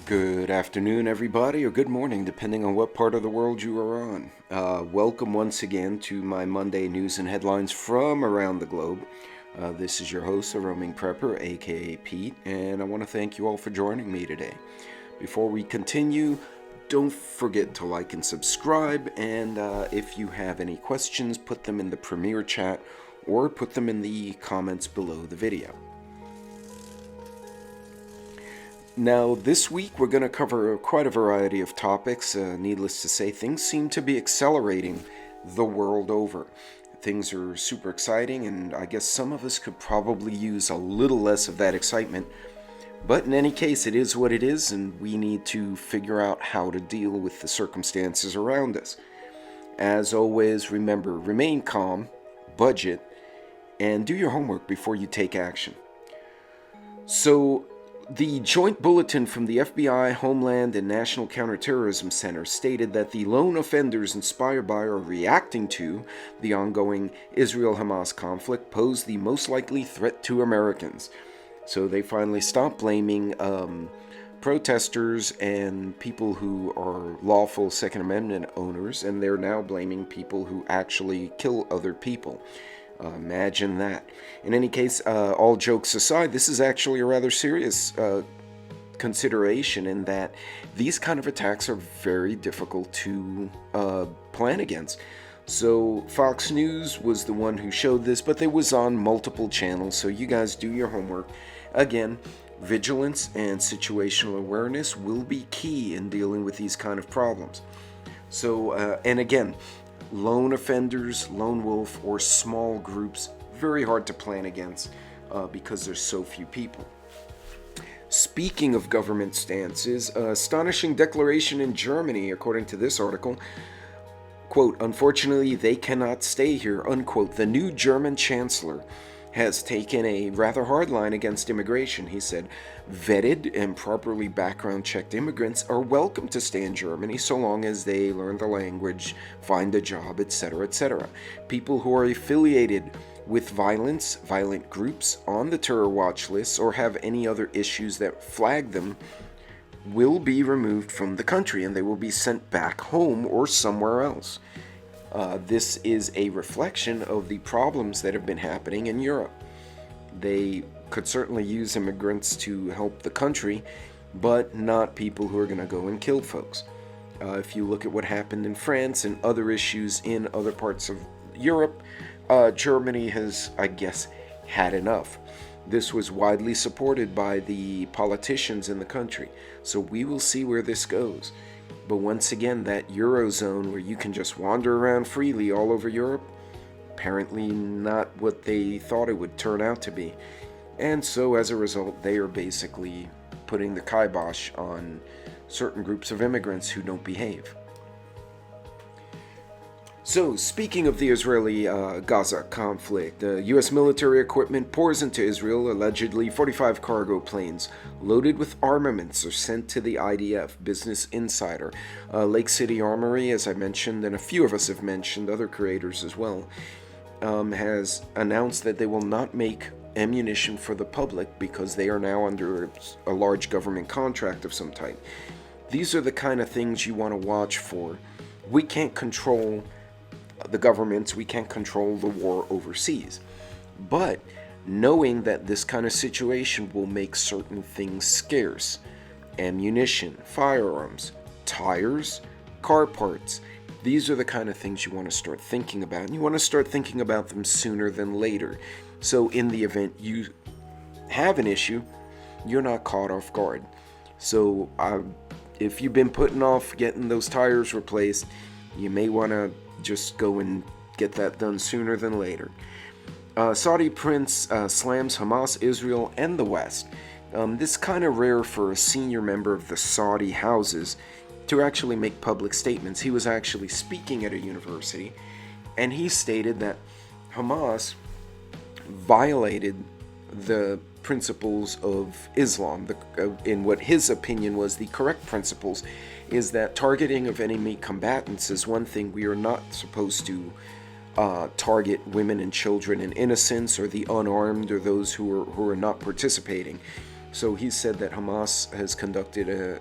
Good afternoon, everybody, or good morning, depending on what part of the world you are on. Welcome once again to my Monday news and headlines from around the globe. This is your host, a roaming prepper, aka Pete, and I want to thank you all for joining me today. Before we continue, don't forget to like and subscribe, and if you have any questions, put them in the Premiere chat or put them in the comments below the video. Now, this week we're going to cover quite a variety of topics. Needless to say, things seem to be accelerating the world over. Things are super exciting, and I guess some of us could probably use a little less of that excitement. But in any case, it is what it is, and we need to figure out how to deal with the circumstances around us. As always, remember, remain calm, budget, and do your homework before you take action. So, the joint bulletin from the FBI, Homeland, and National Counterterrorism Center stated that the lone offenders inspired by or reacting to the ongoing Israel-Hamas conflict pose the most likely threat to Americans. So they finally stopped blaming protesters and people who are lawful Second Amendment owners, and they're now blaming people who actually kill other people. Imagine that. In any case, all jokes aside, this is actually a rather serious consideration in that these kind of attacks are very difficult to plan against. So Fox News was the one who showed this, but it was on multiple channels, so you guys do your homework. Again, vigilance and situational awareness will be key in dealing with these kind of problems. So, and again, lone offenders, lone wolf, or small groups, very hard to plan against because there's so few people. Speaking of government stances, astonishing declaration in Germany, according to this article. Quote, unfortunately, they cannot stay here, unquote. The new German chancellor has taken a rather hard line against immigration. He said, vetted and properly background-checked immigrants are welcome to stay in Germany so long as they learn the language, find a job, etc., etc. People who are affiliated with violent groups on the terror watch list, or have any other issues that flag them will be removed from the country and they will be sent back home or somewhere else. This is a reflection of the problems that have been happening in Europe. They could certainly use immigrants to help the country, but not people who are going to go and kill folks. If you look at what happened in France and other issues in other parts of Europe, Germany has, I guess, had enough. This was widely supported by the politicians in the country, so we will see where this goes. But once again, that Eurozone where you can just wander around freely all over Europe, apparently not what they thought it would turn out to be. And so as a result, they are basically putting the kibosh on certain groups of immigrants who don't behave. So, speaking of the Israeli-Gaza conflict, U.S. military equipment pours into Israel. Allegedly, 45 cargo planes loaded with armaments are sent to the IDF. Business Insider. Lake City Armory, as I mentioned, and a few of us have mentioned, other creators as well, has announced that they will not make ammunition for the public because they are now under a large government contract of some type. These are the kind of things you want to watch for. We can't control the governments, we can't control the war overseas. But knowing that this kind of situation will make certain things scarce, ammunition, firearms, tires, car parts, these are the kind of things you want to start thinking about. And you want to start thinking about them sooner than later. So in the event you have an issue, you're not caught off guard. So if you've been putting off getting those tires replaced, you may want to just go and get that done sooner than later. Saudi prince slams Hamas, Israel, and the West. This is kind of rare for a senior member of the Saudi houses to actually make public statements. He was actually speaking at a university, and he stated that Hamas violated the principles of Islam. In what his opinion was the correct principles is that targeting of enemy combatants is one thing. We are not supposed to target women and children and innocents or the unarmed or those who are not participating. So he said that Hamas has conducted a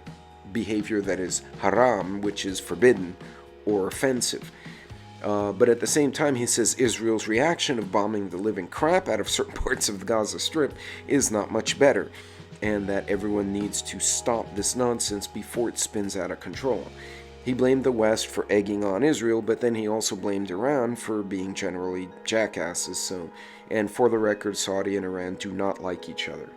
behavior that is haram, which is forbidden or offensive. But at the same time, he says Israel's reaction of bombing the living crap out of certain parts of the Gaza Strip is not much better, and that everyone needs to stop this nonsense before it spins out of control. He blamed the West for egging on Israel, but then he also blamed Iran for being generally jackasses. And for the record, Saudi and Iran do not like each other.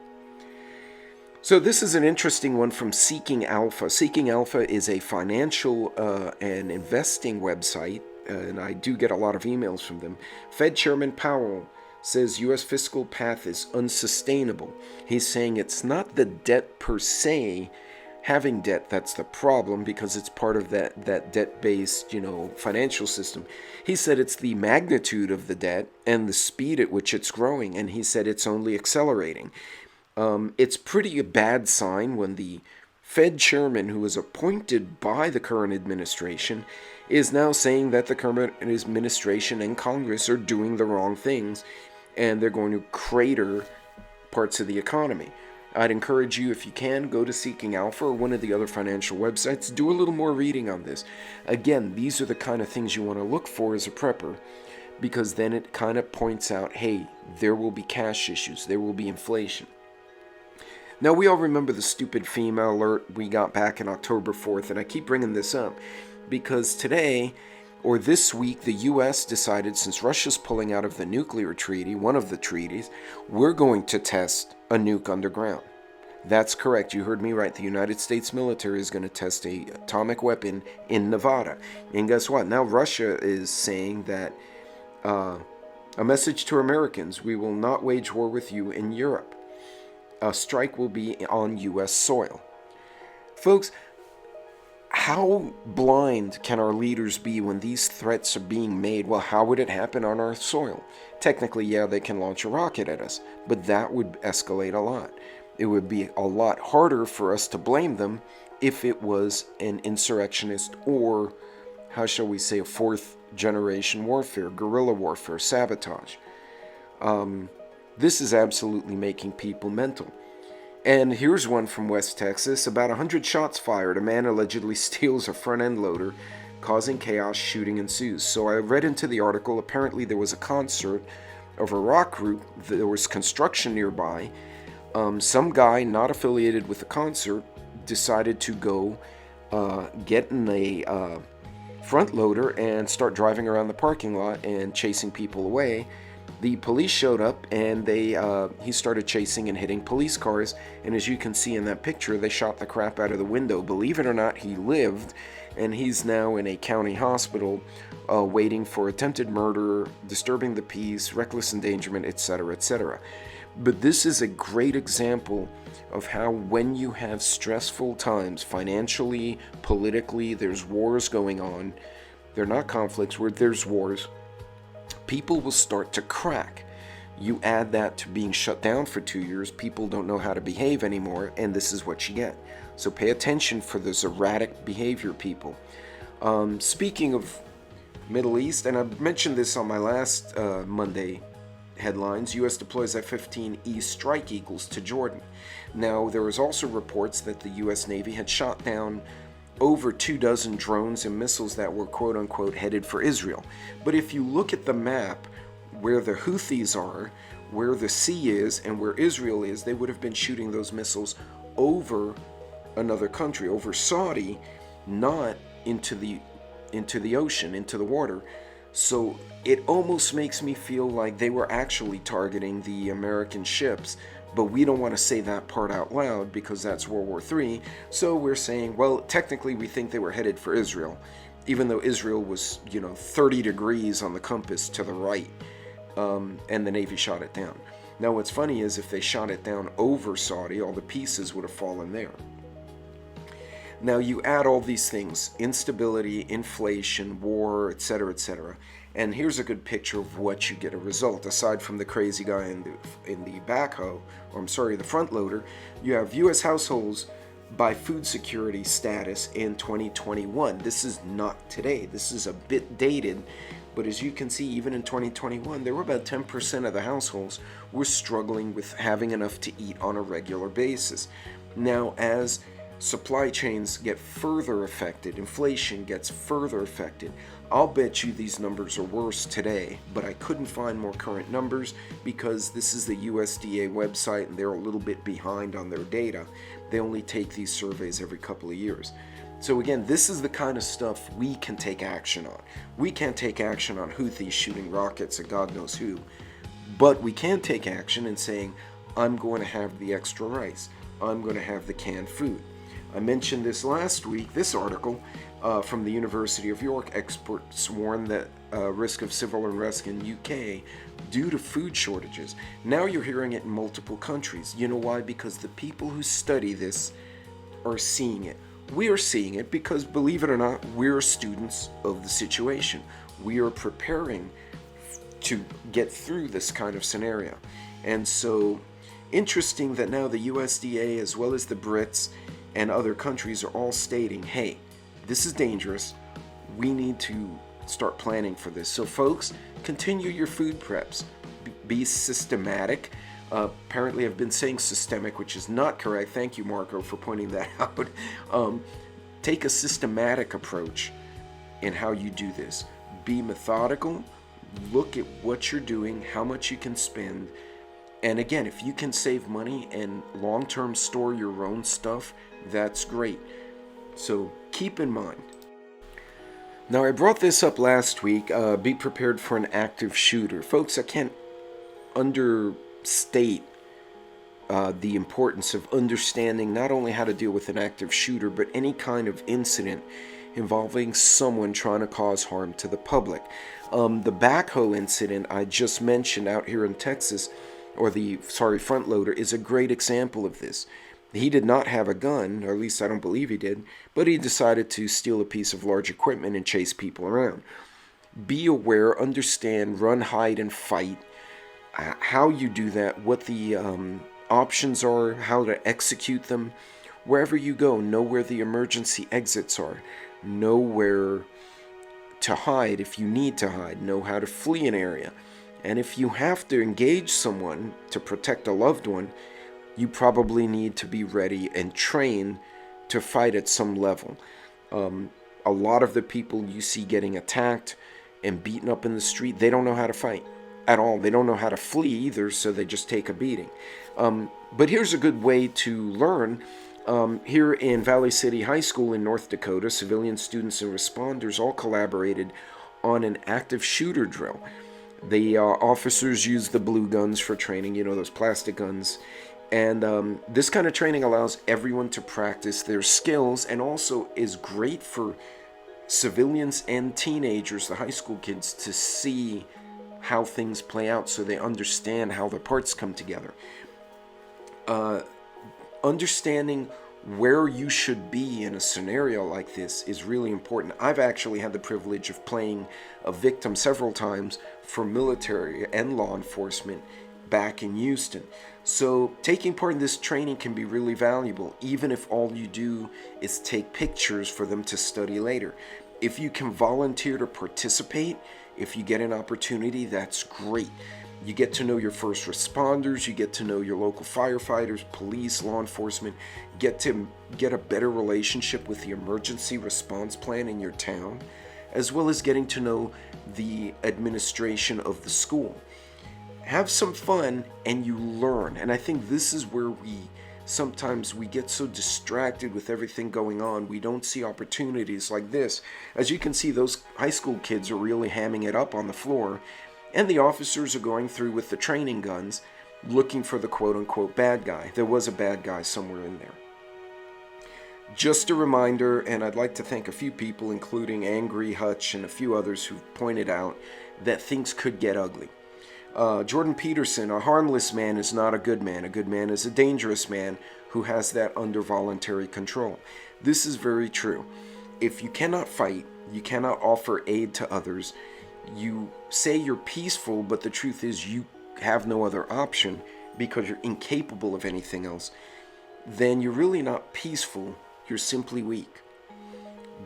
So this is an interesting one from Seeking Alpha. Seeking Alpha is a financial and investing website, and I do get a lot of emails from them. Fed Chairman Powell says U.S. fiscal path is unsustainable. He's saying it's not the debt per se, having debt, that's the problem, because it's part of that debt-based, financial system. He said it's the magnitude of the debt and the speed at which it's growing, and he said it's only accelerating. It's pretty a bad sign when the Fed chairman, who was appointed by the current administration, is now saying that the current administration and Congress are doing the wrong things and they're going to crater parts of the economy. I'd encourage you, if you can, go to Seeking Alpha or one of the other financial websites, do a little more reading on this. Again, these are the kind of things you want to look for as a prepper, because then it kind of points out, hey, there will be cash issues, there will be inflation. Now, we all remember the stupid FEMA alert we got back in October 4th, and I keep bringing this up because today, or this week, the U.S. decided, since Russia's pulling out of the nuclear treaty, one of the treaties, we're going to test a nuke underground. That's correct. You heard me right. The United States military is going to test an atomic weapon in Nevada. And guess what? Now Russia is saying that a message to Americans, we will not wage war with you in Europe. A strike will be on U.S. soil. Folks, how blind can our leaders be when these threats are being made? Well, how would it happen on our soil? Technically, yeah, they can launch a rocket at us, but that would escalate a lot. It would be a lot harder for us to blame them if it was an insurrectionist or, how shall we say, a fourth generation warfare, guerrilla warfare, sabotage. This is absolutely making people mental. And here's one from West Texas. About 100 shots fired. A man allegedly steals a front-end loader, causing chaos. Shooting ensues. So I read into the article. Apparently there was a concert of a rock group. There was construction nearby. Some guy not affiliated with the concert decided to go get in a front loader and start driving around the parking lot and chasing people away. The police showed up and he started chasing and hitting police cars, and as you can see in that picture, they shot the crap out of the window. Believe it or not, he lived, and he's now in a county hospital waiting for attempted murder, disturbing the peace, reckless endangerment, etc., etc. But this is a great example of how when you have stressful times, financially, politically, there's wars going on. They're not conflicts, where there's wars. People will start to crack. You add that to being shut down for 2 years, people don't know how to behave anymore, and this is what you get. So pay attention for this erratic behavior, people. Speaking of Middle East, and I mentioned this on my last Monday headlines, U.S. deploys F-15E Strike Eagles to Jordan. Now, there was also reports that the U.S. Navy had shot down over 24 drones and missiles that were quote-unquote headed for Israel. But if you look at the map where the Houthis are, where the sea is, and where Israel is, they would have been shooting those missiles over another country, over Saudi, not into the ocean, into the water. So it almost makes me feel like they were actually targeting the American ships, but we don't want to say that part out loud because that's World War III. So we're saying, well, technically we think they were headed for Israel, even though Israel was, 30 degrees on the compass to the right, and the Navy shot it down. Now what's funny is if they shot it down over Saudi, all the pieces would have fallen there. Now you add all these things, instability, inflation, war, etc., etc., and here's a good picture of what you get a result. Aside from the crazy guy in the backhoe, the front loader, you have U.S. households by food security status in 2021. This is not today. This is a bit dated, But as you can see, even in 2021, there were about 10% of the households were struggling with having enough to eat on a regular basis. Now, as supply chains get further affected, inflation gets further affected, I'll bet you these numbers are worse today, but I couldn't find more current numbers because this is the USDA website and they're a little bit behind on their data. They only take these surveys every couple of years. So again, this is the kind of stuff we can take action on. We can't take action on Houthis shooting rockets at God knows who, but we can take action in saying, I'm going to have the extra rice. I'm going to have the canned food. I mentioned this last week, this article from the University of York. Experts warn that risk of civil unrest in UK due to food shortages. Now you're hearing it in multiple countries. You know why? Because the people who study this are seeing it. We are seeing it because, believe it or not, we're students of the situation. We are preparing to get through this kind of scenario. And so, interesting that now the USDA, as well as the Brits and other countries, are all stating, hey, this is dangerous. We need to start planning for this. So folks, continue your food preps. Be systematic. Apparently I've been saying systemic, which is not correct. Thank you, Marco, for pointing that out. Take a systematic approach in how you do this. Be methodical. Look at what you're doing, how much you can spend. And again, if you can save money and long-term store your own stuff, that's great. So keep in mind. Now, I brought this up last week. Be prepared for an active shooter. Folks, I can't understate the importance of understanding not only how to deal with an active shooter, but any kind of incident involving someone trying to cause harm to the public. The backhoe incident I just mentioned out here in Texas, or the front loader, is a great example of this. He did not have a gun, or at least I don't believe he did, but he decided to steal a piece of large equipment and chase people around. Be aware, understand, run, hide, and fight. How you do that, what the options are, how to execute them. Wherever you go, know where the emergency exits are. Know where to hide if you need to hide. Know how to flee an area. And if you have to engage someone to protect a loved one, you probably need to be ready and trained to fight at some level. A lot of the people you see getting attacked and beaten up in the street, they don't know how to fight at all. They don't know how to flee either, so they just take a beating. But here's a good way to learn. Here in Valley City High School in North Dakota, civilian students and responders all collaborated on an active shooter drill. The officers used the blue guns for training, those plastic guns. And this kind of training allows everyone to practice their skills and also is great for civilians and teenagers, the high school kids, to see how things play out so they understand how the parts come together. Understanding where you should be in a scenario like this is really important. I've actually had the privilege of playing a victim several times for military and law enforcement back in Houston. So taking part in this training can be really valuable, even if all you do is take pictures for them to study later. If you can volunteer to participate, if you get an opportunity, that's great. You get to know your first responders, you get to know your local firefighters, police, law enforcement, get to get a better relationship with the emergency response plan in your town, as well as getting to know the administration of the school. Have some fun and you learn. And I think this is where sometimes we get so distracted with everything going on, we don't see opportunities like this. As you can see, those high school kids are really hamming it up on the floor, and the officers are going through with the training guns, looking for the quote-unquote bad guy. There was a bad guy somewhere in there. Just a reminder, and I'd like to thank a few people, including Angry Hutch and a few others who've pointed out that things could get ugly. Jordan Peterson, a harmless man is not a good man. A good man is a dangerous man who has that under voluntary control. This is very true. If you cannot fight, you cannot offer aid to others, you say you're peaceful, but the truth is you have no other option because you're incapable of anything else, then you're really not peaceful, you're simply weak.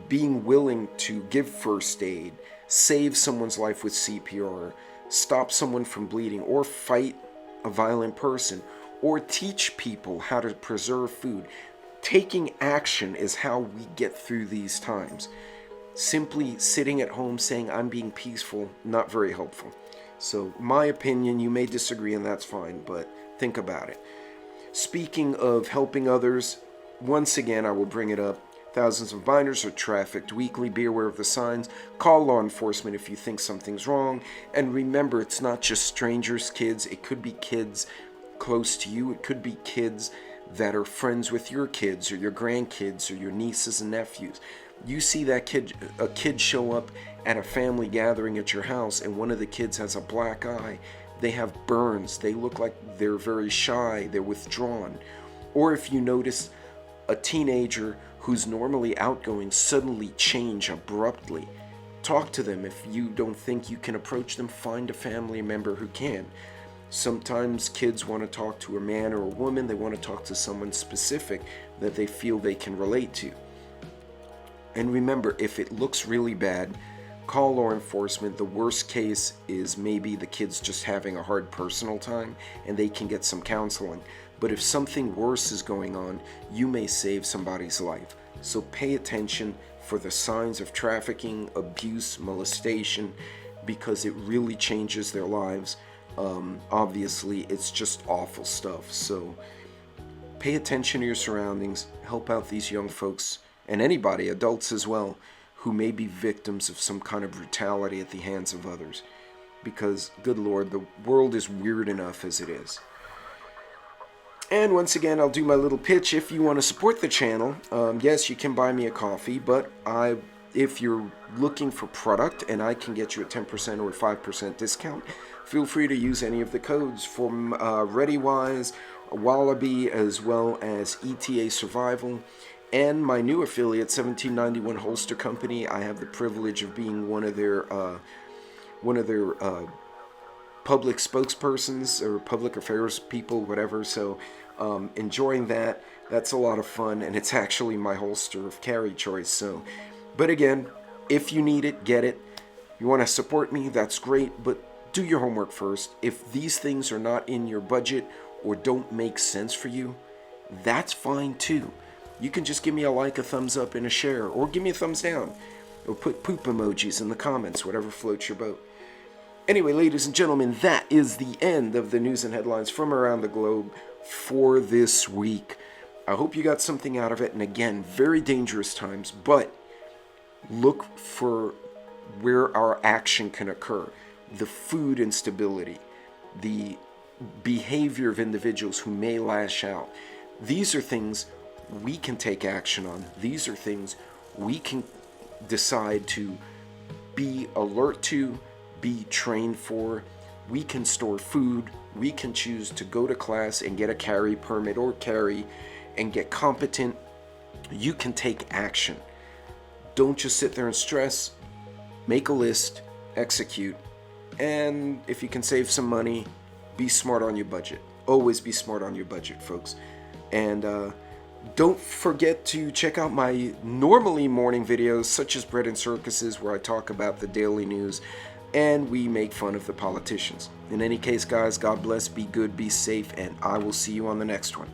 Being willing to give first aid, save someone's life with CPR, stop someone from bleeding, or fight a violent person, or teach people how to preserve food. Taking action is how we get through these times. Simply sitting at home saying, I'm being peaceful, not very helpful. So, my opinion, you may disagree, and that's fine, but think about it. Speaking of helping others, once again, I will bring it up. Thousands of minors are trafficked weekly. Be aware of the signs. Call law enforcement if you think something's wrong. And remember, it's not just strangers' kids. It could be kids close to you. It could be kids that are friends with your kids or your grandkids or your nieces and nephews. You see a kid show up at a family gathering at your house, and one of the kids has a black eye. They have burns. They look like they're very shy. They're withdrawn. Or if you notice a teenager who's normally outgoing suddenly change abruptly, talk to them. If you don't think you can approach them, find a family member who can. Sometimes kids want to talk to a man or a woman. They want to talk to someone specific that they feel they can relate to. And remember, if it looks really bad, call law enforcement. The worst case is maybe the kid's just having a hard personal time and they can get some counseling. But if something worse is going on, you may save somebody's life. So pay attention for the signs of trafficking, abuse, molestation, because it really changes their lives. Obviously, it's just awful stuff. So pay attention to your surroundings. Help out these young folks, and anybody, adults as well, who may be victims of some kind of brutality at the hands of others. Because, good Lord, the world is weird enough as it is. And once again, I'll do my little pitch. If you want to support the channel, yes, you can buy me a coffee, but if you're looking for product and I can get you a 10% or 5% discount, feel free to use any of the codes from ReadyWise, Wallaby, as well as ETA Survival, and my new affiliate, 1791 Holster Company. I have the privilege of being one of their public spokespersons or public affairs people, whatever. So enjoying that. That's a lot of fun, and it's actually my holster of carry choice. So, but again, if you need it, get it. You want to support me, that's great, but do your homework first. If these things are not in your budget or don't make sense for you, that's fine too. You can just give me a like, a thumbs up, and a share, or give me a thumbs down, or put poop emojis in the comments, whatever floats your boat. Anyway, ladies and gentlemen, that is the end of the news and headlines from around the globe for this week. I hope you got something out of it. And again, very dangerous times, but look for where our action can occur. The food instability, the behavior of individuals who may lash out. These are things we can take action on. These are things we can decide to be alert to, be trained for. We can store food. We can choose to go to class and get a carry permit or carry and get competent. You can take action. Don't just sit there and stress. Make a list, execute, and if you can save some money, be smart on your budget. Always be smart on your budget, folks. And don't forget to check out my normally morning videos, such as Bread and Circuses, where I talk about the daily news and we make fun of the politicians. In any case, guys, God bless, be good, be safe, and I will see you on the next one.